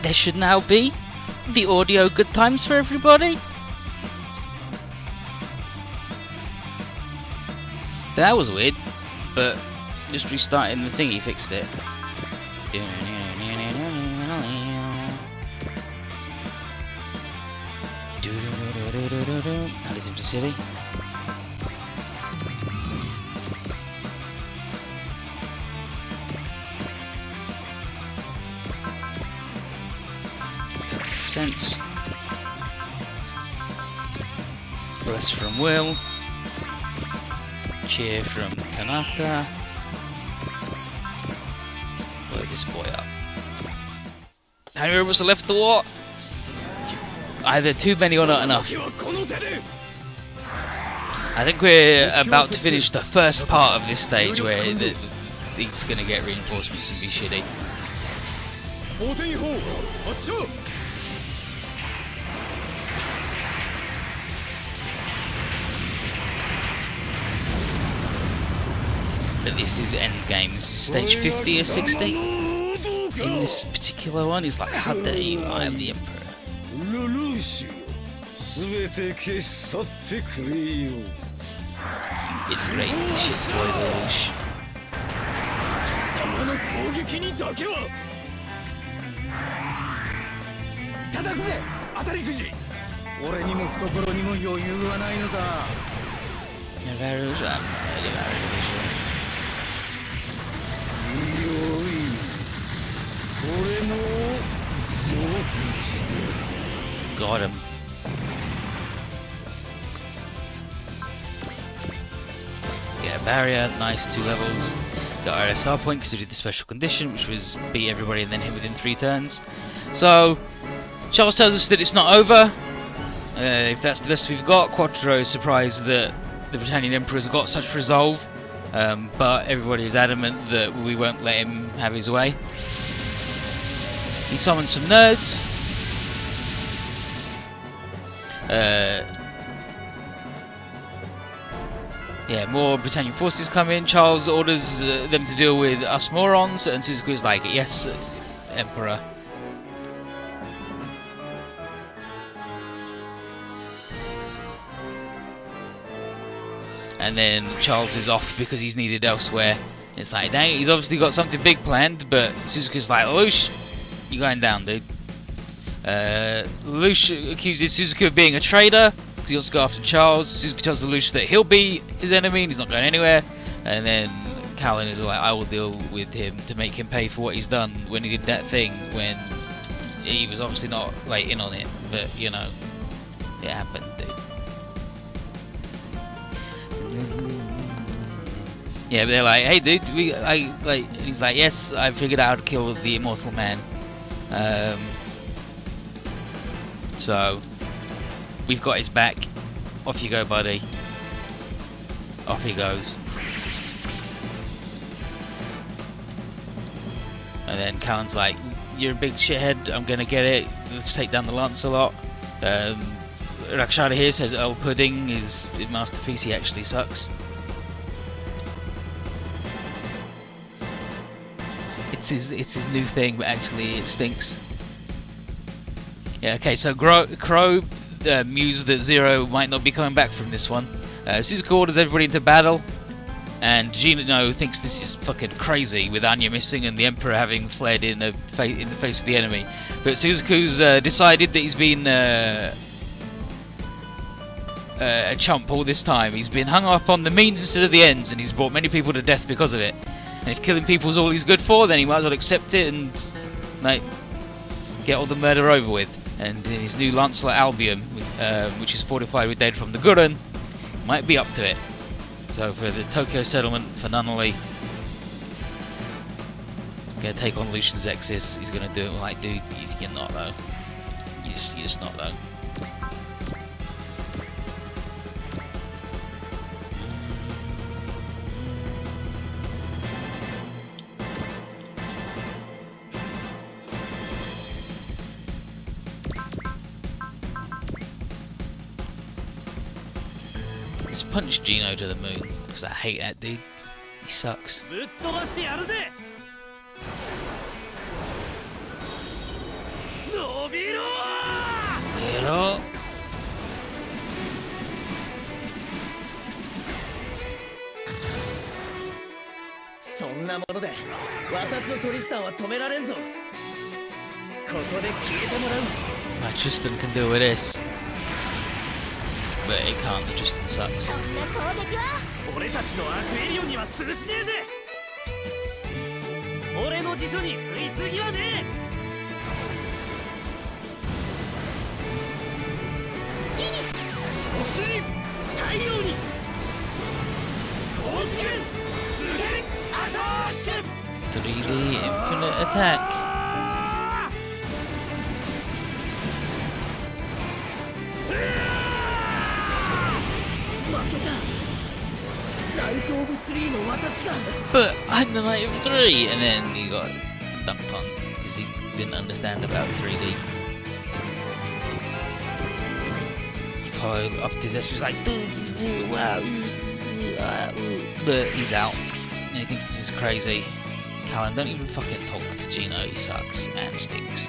there should now be the audio good times for everybody. That was weird, but just restarting the thingy fixed it. That is into silly. Makes sense. Bless from Will. Cheer from Tanaka. Blow this boy up. How many of us are left to what? Either too many or not enough. I think we're about to finish the first part of this stage where he's going to get reinforcements and be shitty. But this is endgame. This is stage 50 or 60. In this particular one, he's like, how dare you, I am the Emperor. Infuriating shit boy, Lelouch. Got him. Get a barrier, nice, 2 levels. Got our SR point because we did the special condition, which was beat everybody and then hit within 3 turns. So, Charles tells us that it's not over. If that's the best we've got, Quattro is surprised that the Britannian Emperor's got such resolve, but everybody is adamant that we won't let him have his way. He summons some nerds. Yeah, more Britannian forces come in. Charles orders them to deal with us morons, and Suzuku is like, yes, Emperor. And then Charles is off because he's needed elsewhere. It's like, dang, he's obviously got something big planned, but Suzuku's like, Lelouch, you're going down, dude. Lelouch accuses Suzuku of being a traitor because he wants to go after Charles. Suzuku tells Lelouch that he'll be his enemy and he's not going anywhere. And then Callan is like, I will deal with him to make him pay for what he's done when he did that thing when he was obviously not like in on it, but you know, it happened, dude. Yeah, but they're like, hey dude, he's like, yes, I figured out how to kill the immortal man. So we've got his back. Off you go, buddy. Off he goes. And then Callan's like, you're a big shithead, I'm gonna get it. Let's take down the Lancelot. Rakshada here says Earl Pudding is his masterpiece, he actually sucks. It's his new thing, but actually it stinks. Yeah, okay, so Crow mused that Zero might not be coming back from this one. Suzuka orders everybody into battle, and Gino thinks this is fucking crazy with Anya missing and the Emperor having fled in the face of the enemy. But Suzuku's decided that he's been a chump all this time. He's been hung up on the means instead of the ends, and he's brought many people to death because of it. And if killing people is all he's good for, then he might as well accept it and like get all the murder over with. And his new Lancelot Albion, which is fortified with data from the Gurren, might be up to it. So for the Tokyo settlement for Nunnally, gonna take on Lucian's Exis. He's gonna do it like, dude, you're not though. You're just not though. Let's punch Gino to the moon, because I hate that dude. He sucks. Hello. そんなもので私のトリスタンは止められんぞ。ここで消えてもらう。 My Tristan can deal with this. But it can't, the Tristan sucks. そんな攻撃は俺たちのアークエリオンには通じねえぜ。俺の辞書に食いすぎはねえ。月に星に太陽に甲子園無限アタック 3D infinite attack. 負けた。ナイトオブ3の私が But I'm the Knight of 3! And then he got dumped on because he didn't understand about 3D. Apollo up to his SP was like, wow, but he's out. And he thinks this is crazy. Callum, don't even fucking talk to Gino, he sucks and stinks.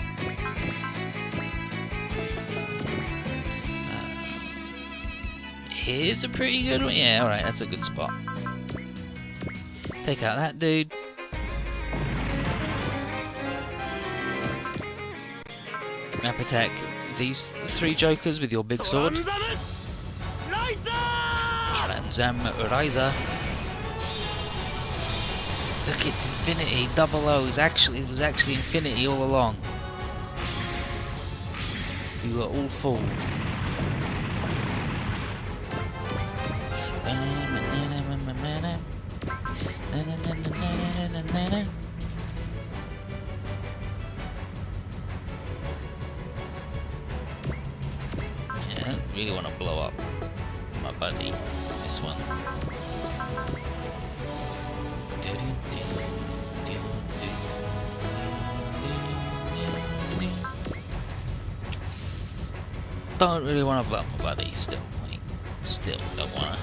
Here's a pretty good one. Yeah, alright, that's a good spot. Take out that dude. Map attack these 3 jokers with your big sword. Transam Riser. Look, it's infinity. Double O is actually, it was actually infinity all along. You were all fooled. Yeah, I don't really want to blow up my buddy. This one. Don't really want to blow up my buddy. Still, like, still don't want to.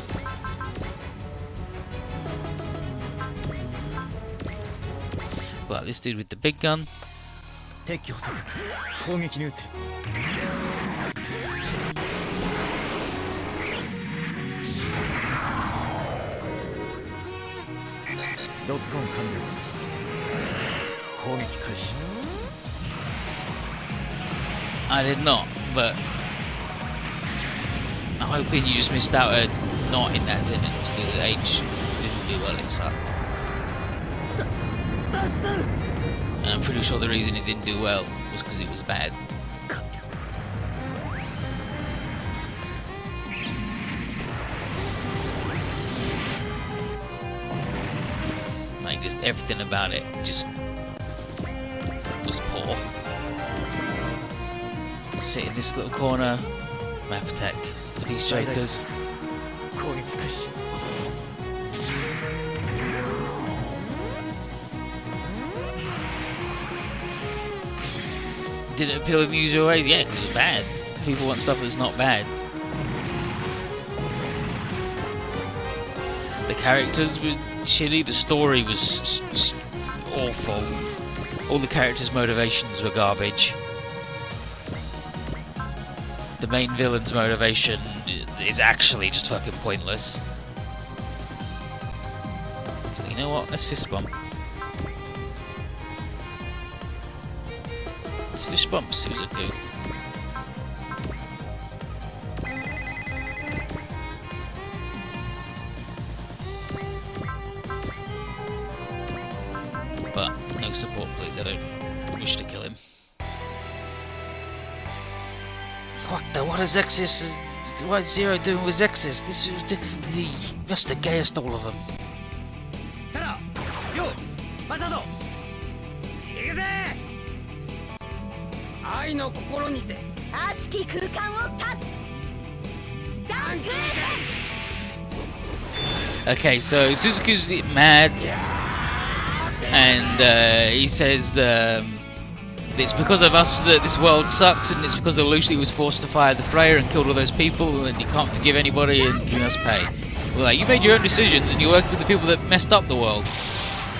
Well, this dude with the big gun. 撤去不足。攻撃に移る。ロックオン完了。攻撃開始。I did not, but I'm hoping you just missed out a not in that sentence because H didn't do well, it sucked. And I'm pretty sure the reason it didn't do well was because it was bad. Like, just everything about it just was poor. Sit in this little corner, map attack with these jokers. Did it appeal in the usual ways? Yeah, because it was bad. People want stuff that's not bad. The characters were shitty, the story was just awful. All the characters' motivations were garbage. The main villain's motivation is actually just fucking pointless. So you know what? Let's fist bump. Let's fist bump Suzaku. But no support, please. I don't wish to kill him. What is X's? What is Zero doing with X's? This is he must have gassed all of them. Sarah, yo, Masado, 行くぜ。愛の心にて悪しき空間を断つ。ダンク。 Okay, so Suzuki's mad, and he says it's because of us that this world sucks, and it's because of Lucy was forced to fire the Freya and killed all those people, and you can't forgive anybody, and you must pay. Well, like, you made your own decisions, and you worked with the people that messed up the world.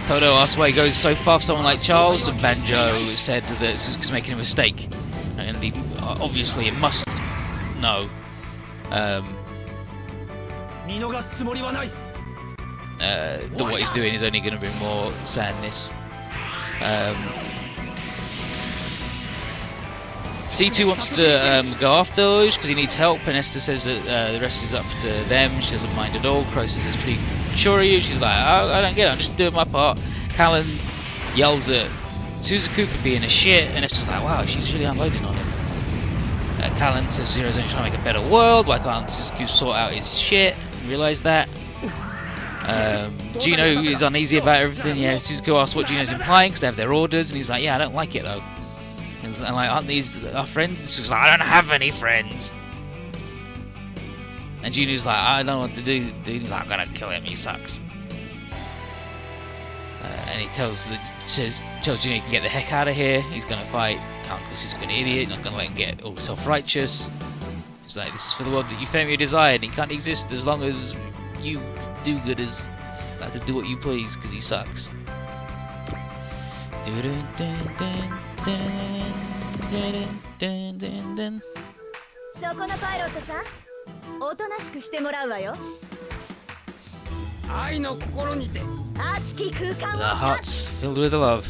Todo asks why he goes so far for someone like Charles, and Banjo said that Suzuki's making a mistake. and he obviously it must know that what he's doing is only going to bring more sadness. Z2 wants to go after Luge because he needs help, and Esther says that the rest is up to them. She doesn't mind at all. Crow says it's pretty mature of you. She's like, oh, I don't get it, I'm just doing my part. Callan yells at Suzaku for being a shit, and Esther's like, wow, she's really unloading on him. Callan says Zero's only trying to make a better world. Why can't Suzaku sort out his shit? Realise that. Gino is uneasy about everything. Yeah, Suzaku asks what Gino's implying because they have their orders, and he's like, yeah, I don't like it though. And like, aren't these our friends? And Suzaku's like, I don't have any friends. And Gino's like, I don't know what to do. He's like, I'm gonna kill him. He sucks. And he tells Gino he can get the heck out of here. He's gonna fight. Can't because he's an idiot. Not gonna let him get all self-righteous. He's like, this is for the world that you firmly desire, and he can't exist as long as you do-gooders have to do what you please because he sucks. So the hearts filled with love.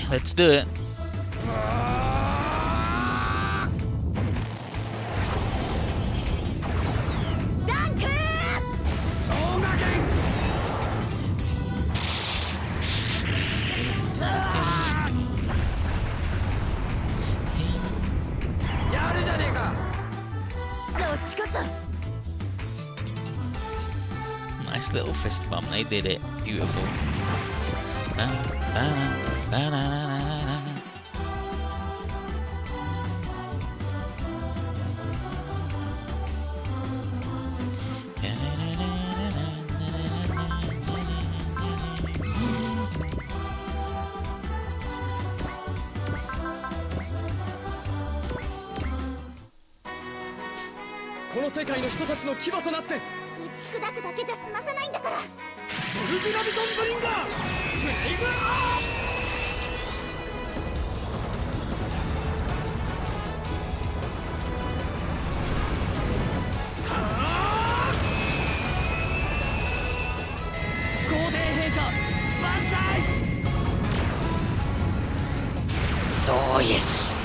Let's do it. Nice little fist bump, they did it. Beautiful. Oh yes!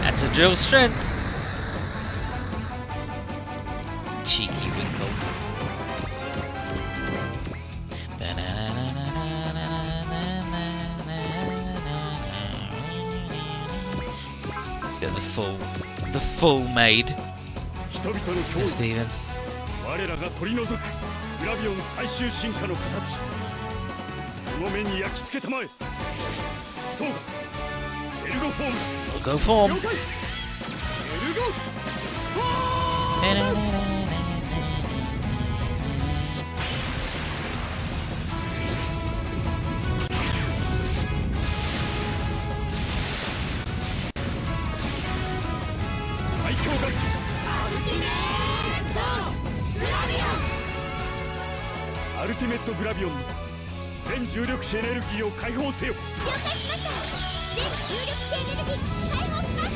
That's a drill strength. Cheeky Winkle. Let's get the full maid. Steven. We'll go form. Ultimate Gravion. 全重力子エネルギーを解放せよ。了解しました。全重力子エネルギー解放します。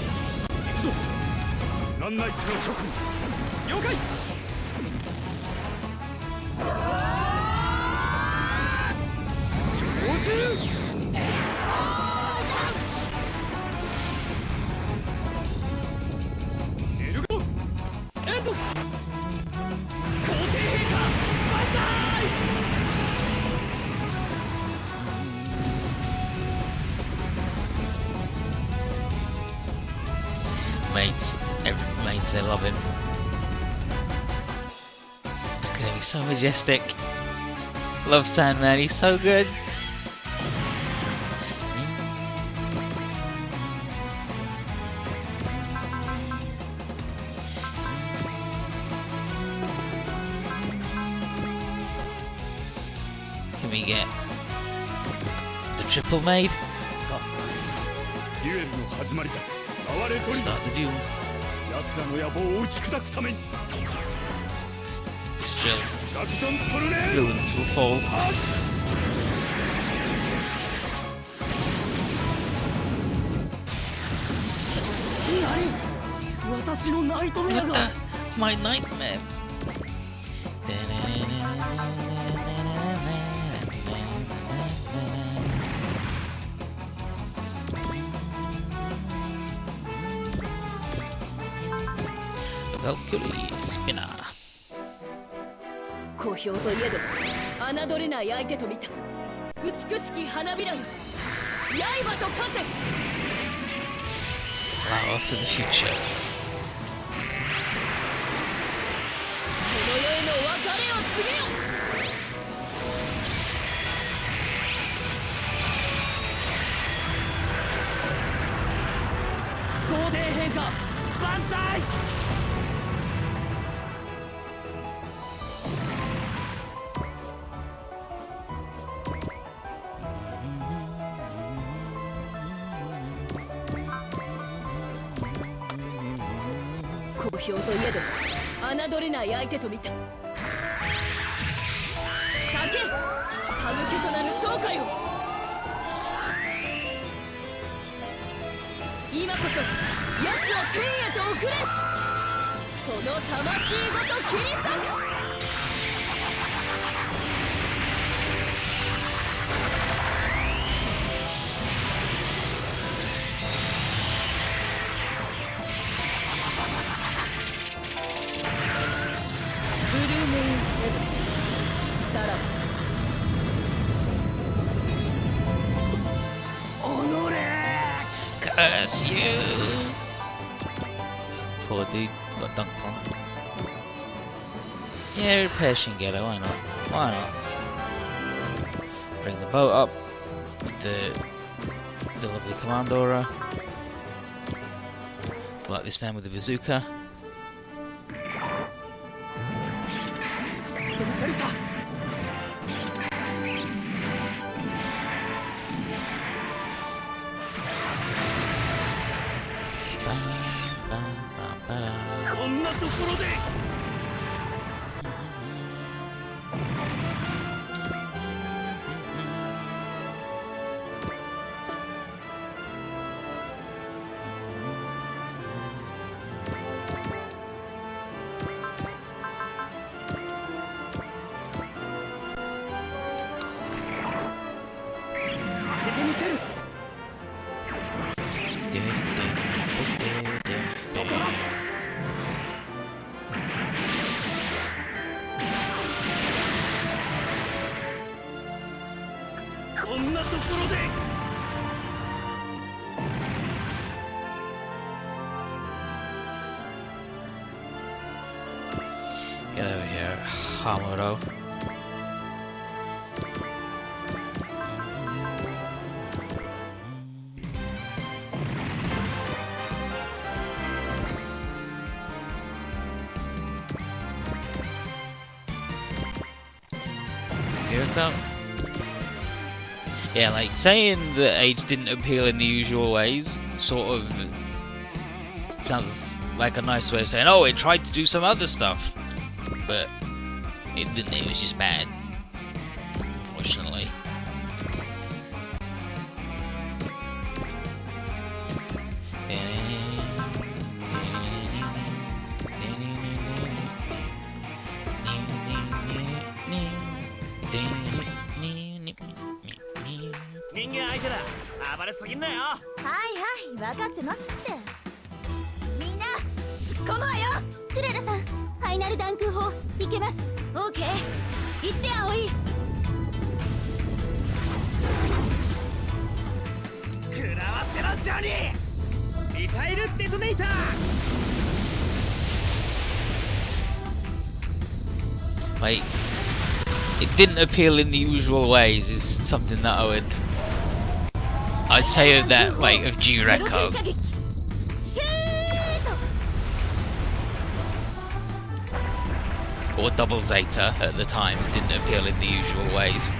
行くぞ。ランナイツの諸君。了解。上手。エルゴ。皇帝陛下。万歳。Mates, they love him. Look at him, he's so majestic. Love Sandman, he's so good. Can we get the triple maid? Start the duel. this drill. ガキトントルネー Villains will fall. 私のナイトメア What が the? My nightmare. Valkyrie spinner. 小兵といえど侮れない相手と見た。美しき花びらよ、刃と化せ。 Flower for the future. この世への別れを告げよ。皇帝陛下万歳。小兵といえど侮れない相手と見た。酒歯向けとなる総会を。今こそ奴を天へと送れ。その魂ごと切り裂く。ブルームインヘブン、さらば。Curse you! Poor dude got dunked on. Yeah, repair Shingeki, why not? Why not? Bring the boat up with the lovely Commandora. Like this man with the bazooka. でもそれさ。こんなところで 当ててみせる。そこだ。こんなところで Get over here, Hamuro. Here it comes. Yeah, like saying that age didn't appeal in the usual ways sort of sounds like a nice way of saying, oh, it tried to do some other stuff, but it didn't. It was just bad, unfortunately.はいはい、分かってますって。みんな突っ込もうよ。クララさん、ファイナルダンク砲いけます。オーケー、行って葵。食らわせろジョニー。ミサイルデトネーター。 Like, it didn't appeal in the usual ways is something that I'd say of that, like, of Jureko. Or Double Zeta at the time didn't appeal in the usual ways.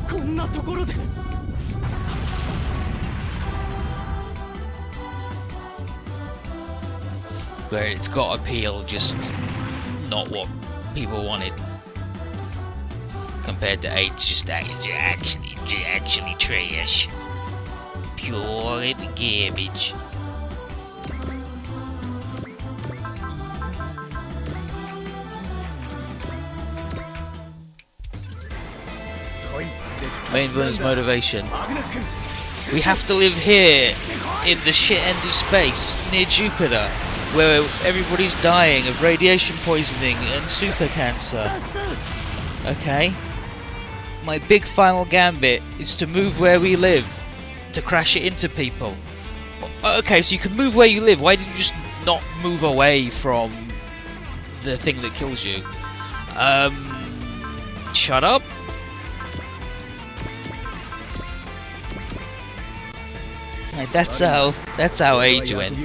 こんなところで。where it's got appeal, just not what people wanted. Compared to 8, just actually trash. Pure garbage. Main villain's motivation. We have to live here, in the shit end of space, near Jupiter, where everybody's dying of radiation poisoning and super cancer. Okay. My big final gambit is to move where we live, to crash it into people. Okay, so you can move where you live, why did you just not move away from the thing that kills you? Shut up? Right, that's how age went.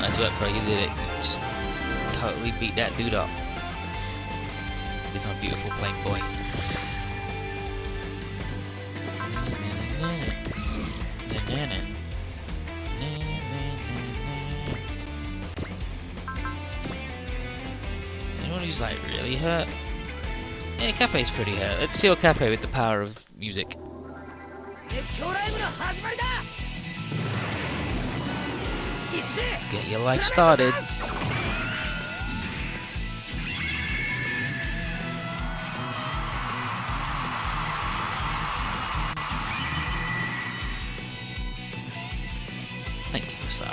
Nice work, bro. You did it. You just totally beat that dude up. He's my beautiful plain boy. Is anyone who's like really hurt? Yeah, Kappe's pretty hurt. Let's heal Kappe with the power of music. Let's get your life started. Thank you, Sarah.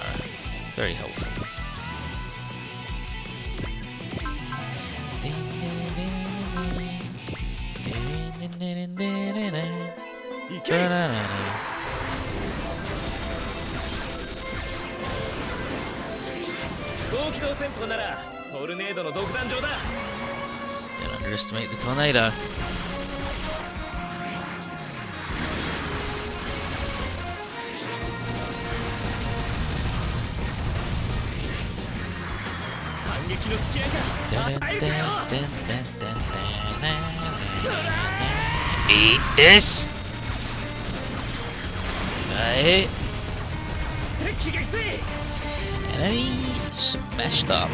Very helpful. Don't underestimate the tornado. Eat this! Right. Enemy smashed up.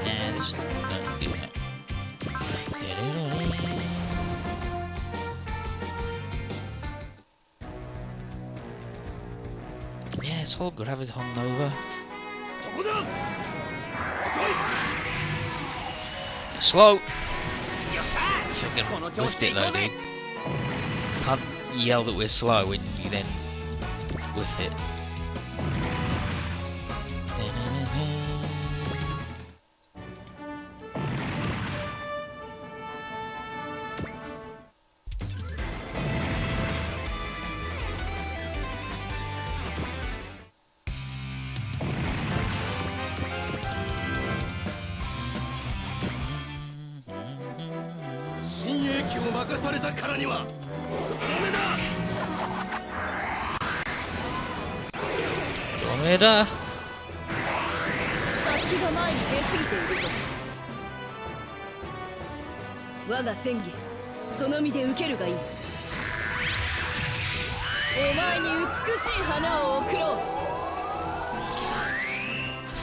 Nah, this don't do that. Yeah, it's all good. Have it hung over. Slow. Fucking whiffed it though, dude. Can't yell that we're slow when you then whiff it. Tornado. 先が前に出過ぎているぞ。我が戦技、その身で受けるがいい。お前に美しい花を贈ろう。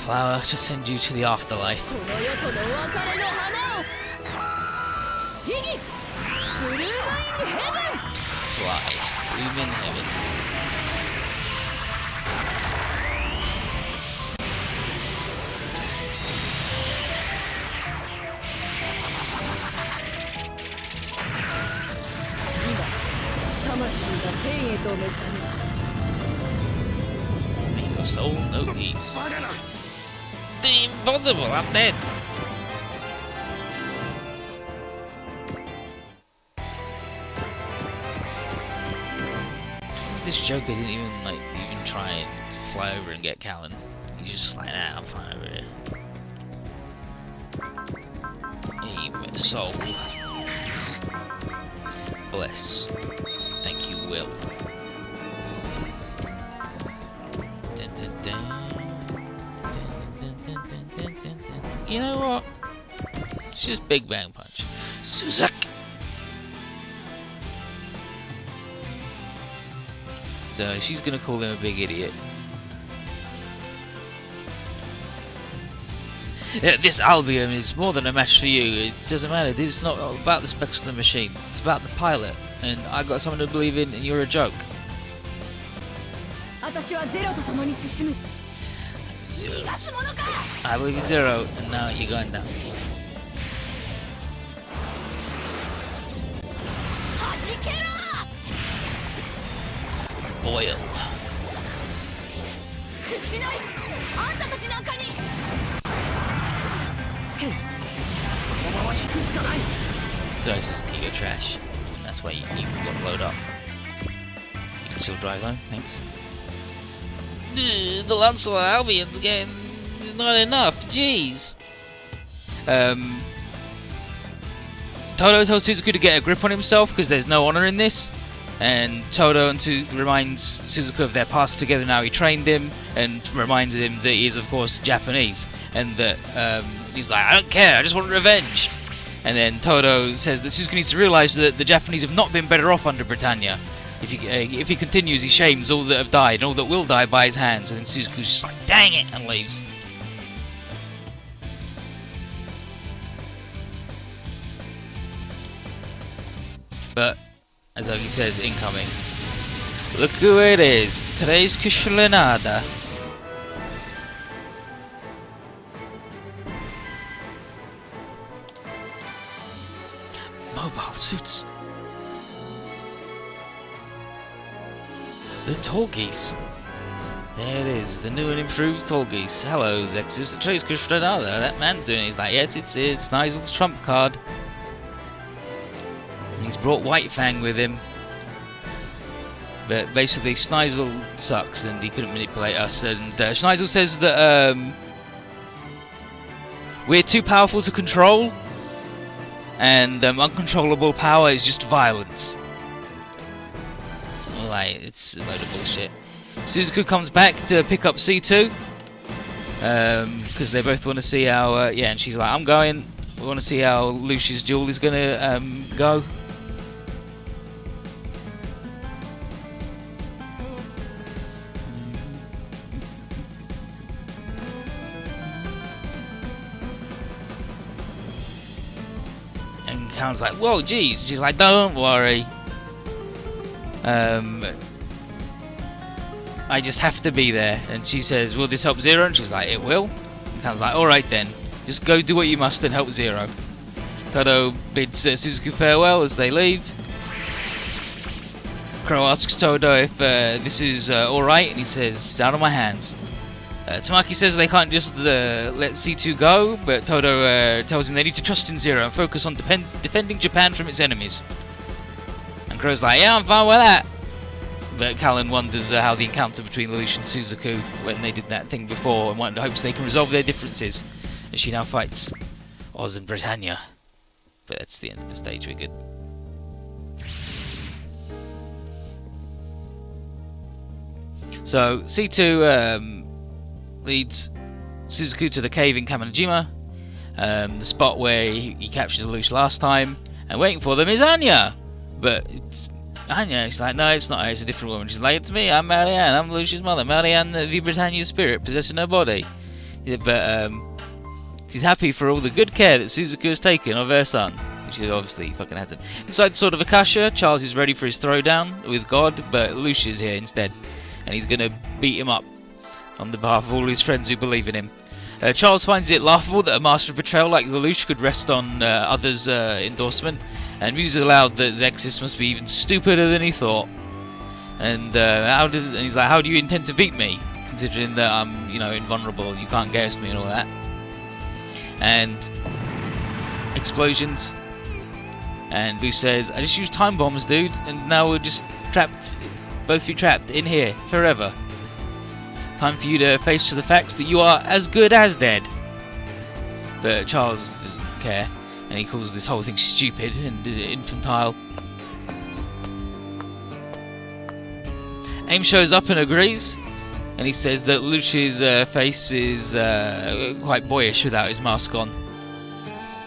Flower to send you to the afterlife. この世との別れの花を。ヒギ、ブルームインヘブン。 Fly. Bloom in heaven. 魂が天へと召される。 Make your soul no peace. バカな The impossible, I'm dead. This Joker didn't even try and fly over and get Callan. He's just like, nah, I'm fine over here. Aim, soul. Bless. Thank you, Will. Dun, dun, dun. Dun, dun, dun, dun, dun, dun. You know what? It's just Big Bang Punch. Suzak! So she's gonna call him a big idiot. Yeah, this Albion is more than a match for you. It doesn't matter. This is not about the specs of the machine. It's about the pilot. And I got someone to believe in, and you're a joke. 私はゼロと共に進む。 Zero. 逃がすものか。 I believe in Zero, and now you're going down. 弾けろ。 Boil. しない。あんたたちなんかに。 このまま引くしかない So it's just you're trash. And that's why you got blowed up. You can still drive though, thanks. The Lancelot Albion's again is not enough, jeez. Todo tells Suzuku to get a grip on himself because there's no honor in this. And Todo reminds Suzuku of their past together. Now he trained him and reminds him that he is of course Japanese. And that he's like, I don't care, I just want revenge. And then Todo says that Suzuku needs to realise that the Japanese have not been better off under Britannia. If he continues, he shames all that have died and all that will die by his hands. And then Suzuku's just like, dang it, and leaves. But, as Ogi says, incoming. Look who it is, today's Kushlanada. Mobile suits. The tall geese. There it is, the new and improved tall geese. Hello, Zexus. The today's Kushlanada. That man's doing it. He's like, yes, it's Nigel's trump card. He's brought White Fang with him. But basically, Schneisel sucks and he couldn't manipulate us. And Schneisel says that we're too powerful to control. And uncontrollable power is just violence. Like, it's a load of bullshit. Suzuku comes back to pick up C2. Because they both want to see how... yeah, and she's like, I'm going. We want to see how Lucius' duel is going to go. And Karen's like, whoa, geez. She's like, don't worry. I just have to be there. And she says, will this help Zero? And she's like, it will. And Karen's like, alright then. Just go do what you must and help Zero. Todo bids Suzuku farewell as they leave. Crow asks Todo if this is alright, and he says, it's out of my hands. Tamaki says they can't just let C2 go, but Todo tells him they need to trust in Zero and focus on defending Japan from its enemies. And Crow's like, yeah, I'm fine with that. But Callan wonders how the encounter between Lelouch and Suzuku when they did that thing before, and hopes they can resolve their differences as she now fights Oz and Britannia. But that's the end of the stage, we're good. So C2 leads Suzuku to the cave in Kamanojima, the spot where he captured Lelouch last time, and waiting for them is Anya! But it's Anya, she's like, no, it's not her, it's a different woman. She's like, it's me, I'm Marianne, I'm Lelouch's mother, Marianne, the Britannia's spirit, possessing her body. Yeah, but she's happy for all the good care that Suzuku has taken of her son, which he obviously fucking hasn't. Inside the Sword of Akasha, Charles is ready for his throwdown with God, but Lelouch is here instead, and he's going to beat him up on the behalf of all his friends who believe in him. Charles finds it laughable that a master of betrayal like Lelouch could rest on others' endorsement, And musing aloud that Zexis must be even stupider than he thought. And he's like, how do you intend to beat me? Considering that I'm, you know, invulnerable, you can't guess me and all that. And explosions. And Boo says, I just used time bombs, dude, and now we're just trapped, both of you trapped in here forever. Time for you to face to the facts that you are as good as dead. But Charles doesn't care, and he calls this whole thing stupid and infantile. AIM shows up and agrees, and he says that Luch's face is quite boyish without his mask on.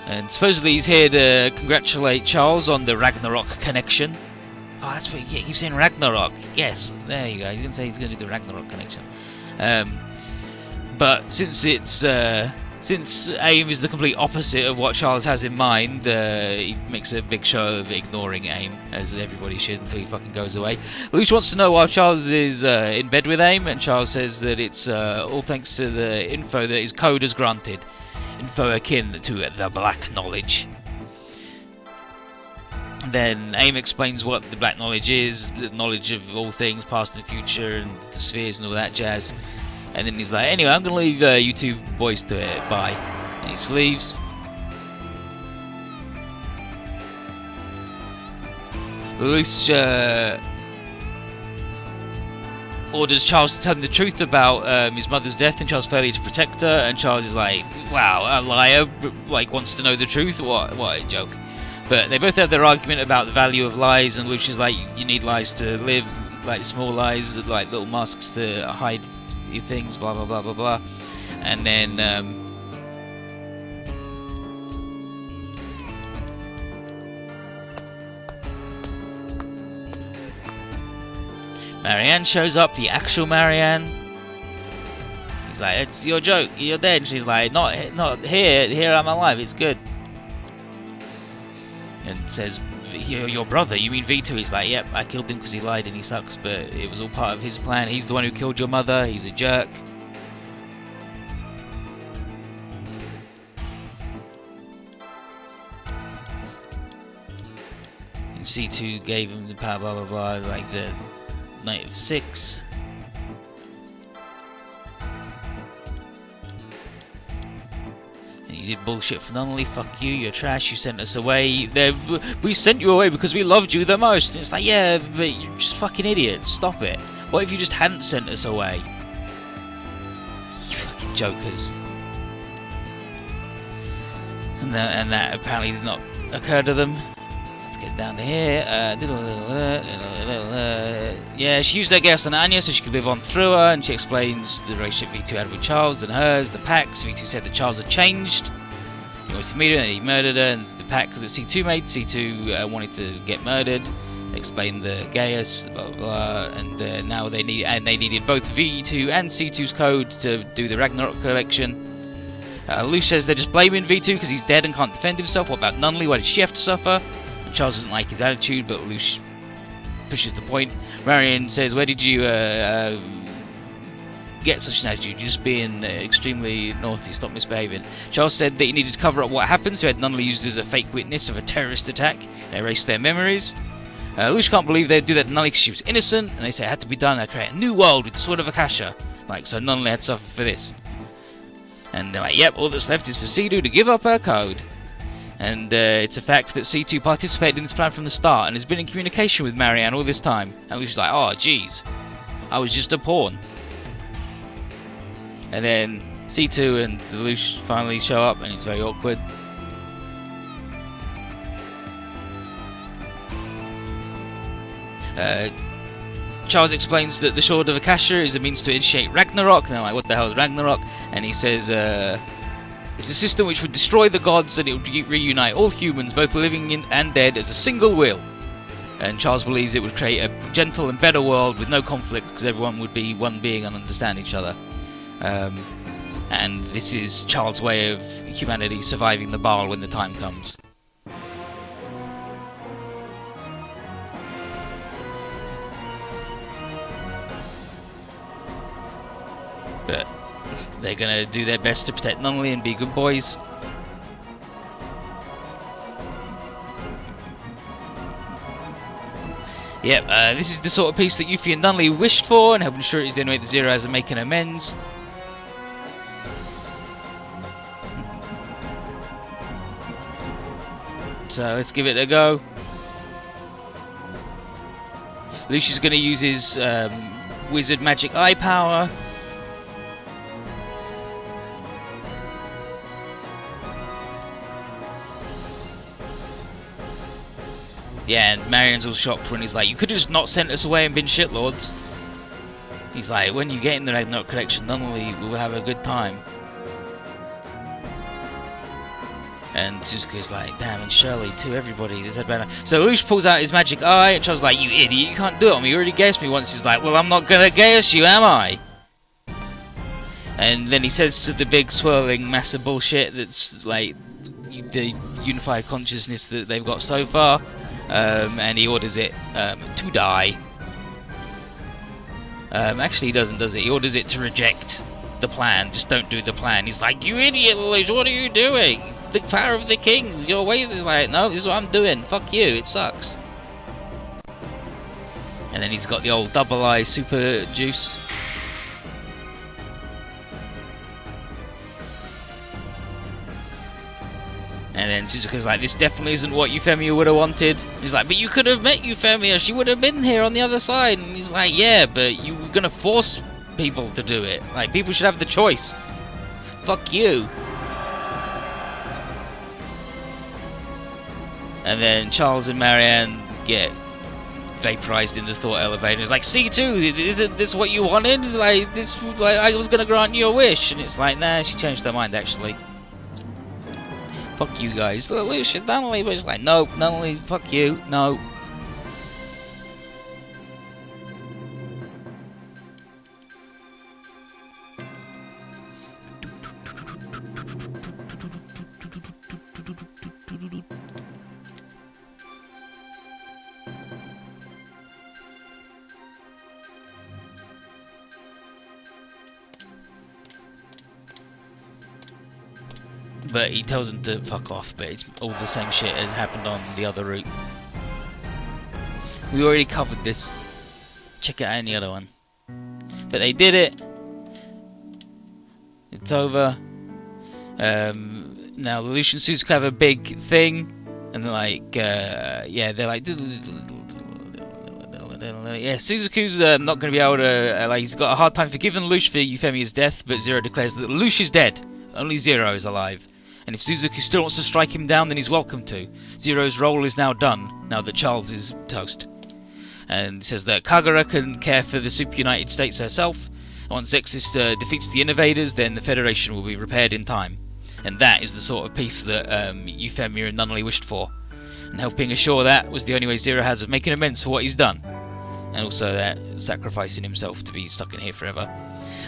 And supposedly he's here to congratulate Charles on the Ragnarok connection. Oh, that's what he keeps saying, Ragnarok. Yes, there you go. He's going to say he's going to do the Ragnarok connection. But since AIM is the complete opposite of what Charles has in mind, he makes a big show of ignoring AIM, as everybody should, until he fucking goes away. Luch wants to know why Charles is in bed with AIM, and Charles says that it's all thanks to the info that his code has granted. Info akin to the black knowledge. Then AIM explains what the black knowledge is, the knowledge of all things, past and future, and the spheres and all that jazz. And then he's like, anyway, I'm going to leave you two boys to it, bye. And he just leaves. Luch orders Charles to tell him the truth about his mother's death and Charles' failure to protect her, and Charles is like, wow, a liar, like, wants to know the truth? What a joke. But they both have their argument about the value of lies, and Luch is like, you need lies to live, like small lies, like little masks to hide your things, blah blah blah blah blah. And then Marianne shows up, the actual Marianne. He's like, it's your joke, you're dead. And she's like, not here I'm alive, it's good. And says, your brother, you mean V2? He's like, yep, I killed him because he lied and he sucks, but it was all part of his plan. He's the one who killed your mother, he's a jerk. And C2 gave him the power, blah blah blah, like the Night of 6. You did bullshit for Nunnally, fuck you, you're trash, you sent us away. We sent you away because we loved you the most. And it's like, yeah, but you're just fucking idiots, stop it. What if you just hadn't sent us away? You fucking jokers. And that apparently did not occur to them. Let's get down to here. Yeah, she used her gas on Anya so she could live on through her, and she explains the relationship V2 had with Charles and hers, the pacts. V2 said that Charles had changed. He wanted to meet her and he murdered her, and the pact that C2 made, C2 wanted to get murdered. They explained the Gaius, blah blah blah, and now they needed both V2 and C2's code to do the Ragnarok collection. Luch says they're just blaming V2 because he's dead and can't defend himself. What about Nunnally? Why did she have to suffer? And Charles doesn't like his attitude, but Luch pushes the point. Marion says, where did you get such an attitude? You're just being extremely naughty, stop misbehaving. Charles said that he needed to cover up what happened, so he had Nunnally used as a fake witness of a terrorist attack and erase their memories. Luch can't believe they'd do that to Nunnally because she was innocent, and they say it had to be done to create a new world with the Sword of Akasha. Like, so Nunnally had to suffer for this. And they're like, yep, all that's left is for C2 to give up her code. And it's a fact that C2 participated in this plan from the start and has been in communication with Marianne all this time. And Luch's like, oh, jeez, I was just a pawn. And then C2 and Luch finally show up, and it's very awkward. Charles explains that the Sword of Akasha is a means to initiate Ragnarok, and they're like, what the hell is Ragnarok? And he says, it's a system which would destroy the gods, and it would reunite all humans, both living and dead, as a single will. And Charles believes it would create a gentle and better world with no conflict, because everyone would be one being and understand each other. And this is Charles' way of humanity surviving the Baal when the time comes. But they're going to do their best to protect Nunnally and be good boys. Yep, this is the sort of peace that Yuffie and Nunley wished for, and helping ensure it is the only way that Zero has of making amends. So let's give it a go. Lucius going to use his wizard magic eye power. Yeah, and Marion's all shocked when he's like, you could have just not sent us away and been shitlords. He's like, when you get in the Red Note collection, Nunley will have a good time. And Suzuka's like, damn, and Shirley too, everybody, this had better. So Lucius pulls out his magic eye, and Charles like, you idiot, you can't do it on me, you already guessed me once. He's like, well, I'm not gonna guess you, am I? And then he says to the big swirling mass of bullshit that's like the unified consciousness that they've got so far. And he orders it to die. Actually, he doesn't, does it? He orders it to reject the plan. Just don't do the plan. He's like, you idiot, Lucius, what are you doing? The power of the kings, your ways. Is like, no, this is what I'm doing. Fuck you, it sucks. And then he's got the old double eye super juice. And then Suzuka's like, this definitely isn't what Euphemia would have wanted. He's like, but you could have met Euphemia, she would have been here on the other side. And he's like, yeah, but you were gonna force people to do it. Like, people should have the choice. Fuck you. And then Charles and Marianne get vaporized in the thought elevator. It's like, C2, isn't this what you wanted? Like, this, like, I was gonna grant you a wish. And it's like, nah, she changed her mind actually. Fuck you guys. Lucius, Nunley, but it's like, no, Nunley, fuck you, no. But he tells them to fuck off, but it's all the same shit as happened on the other route. We already covered this. Check it out in the other one. But they did it. It's over. Now the Lucian suits have a big thing, and they're like, yeah, they're like, yeah, Suzuku's not going to be able to, like, he's got a hard time forgiving Lucius for Euphemia's death, but Zero declares that Lucius is dead. Only Zero is alive. And if Suzuki still wants to strike him down, then he's welcome to. Zero's role is now done, now that Charles is toast. And says that Kagura can care for the Super United States herself. Once Exis defeats the Innovators, then the Federation will be repaired in time. And that is the sort of peace that Euphemia and Nunley wished for. And helping assure that was the only way Zero has of making amends for what he's done. And also that sacrificing himself to be stuck in here forever.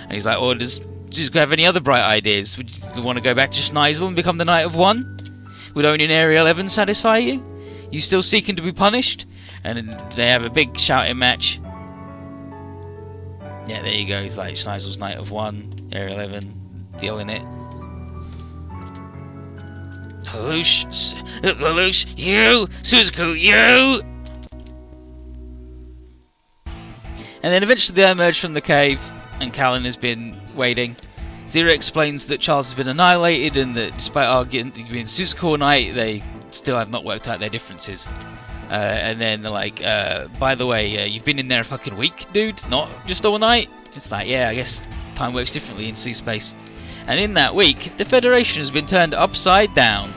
And he's like, oh, does Suzuki have any other bright ideas? Would you want to go back to Schneisel and become the Knight of One? Would owning Area 11 satisfy you? You still seeking to be punished? And they have a big shouting match. Yeah, there you go. He's like Schneisel's Knight of One, Area 11, deal in it. Lelouch, you! Suzuki, you! And then eventually they emerge from the cave, and Callan has been waiting. Zero explains that Charles has been annihilated, and that despite arguing being Suzuki all night, they still have not worked out their differences. And then they're like, by the way, you've been in there a fucking week, dude, not just all night? It's like, yeah, I guess time works differently in sea space. And in that week, the Federation has been turned upside down.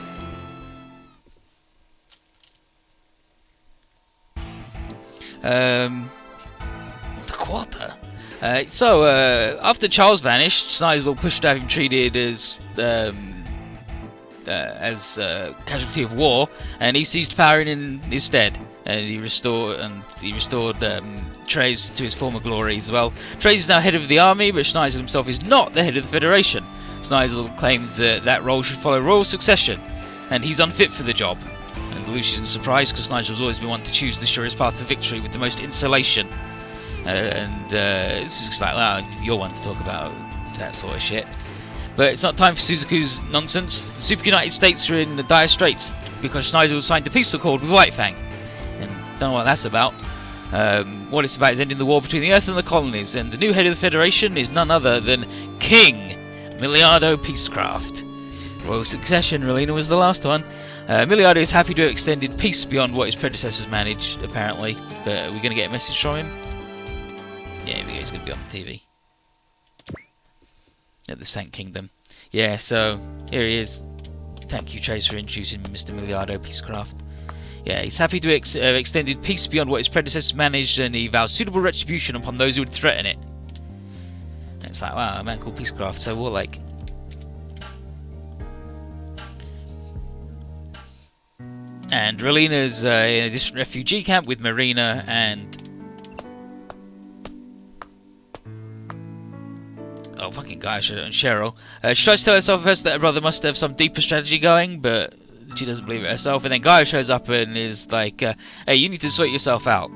The quarter. So, after Charles vanished, Schneisel pushed to have him treated as casualty of war, and he seized power in his stead. And he restored Treize to his former glory as well. Treize is now head of the army, but Schneisel himself is not the head of the Federation. Schneisel claimed that that role should follow royal succession, and he's unfit for the job. And Lucian's surprised because Schneisel always been one to choose the surest path to victory with the most insulation. It's just like, well, you're one to talk about that sort of shit. But it's not time for Suzuku's nonsense. The Super United States are in the dire straits because Schneisel signed a peace accord with White Fang. And don't know what that's about. What it's about is ending the war between the Earth and the colonies, and the new head of the Federation is none other than King Miliardo Peacecraft. Royal succession, Relina was the last one. Miliardo is happy to have extended peace beyond what his predecessors managed, apparently. But are we going to get a message from him? Yeah, here we go, he's going to be on the TV. At the Sank Kingdom. Yeah, so, here he is. Thank you, Chase, for introducing Mr. Miliardo Peacecraft. Yeah, he's happy to have extended peace beyond what his predecessors managed, and he vows suitable retribution upon those who would threaten it. And it's like, wow, a man called Peacecraft, so warlike. And Relina's in a distant refugee camp with Marina and... oh, fucking Gaia and Cheryl. She tries to tell herself first that her brother must have some deeper strategy going, but she doesn't believe it herself. And then Gaia shows up and is like, hey, you need to sort yourself out.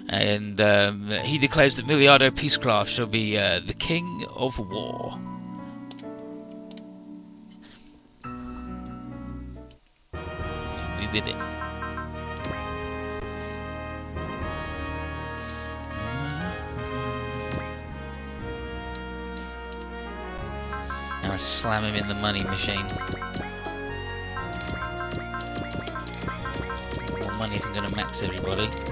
And he declares that Miliardo Peacecraft shall be the King of War. He did it. Now I slam him in the money machine. More money if I'm going to max everybody.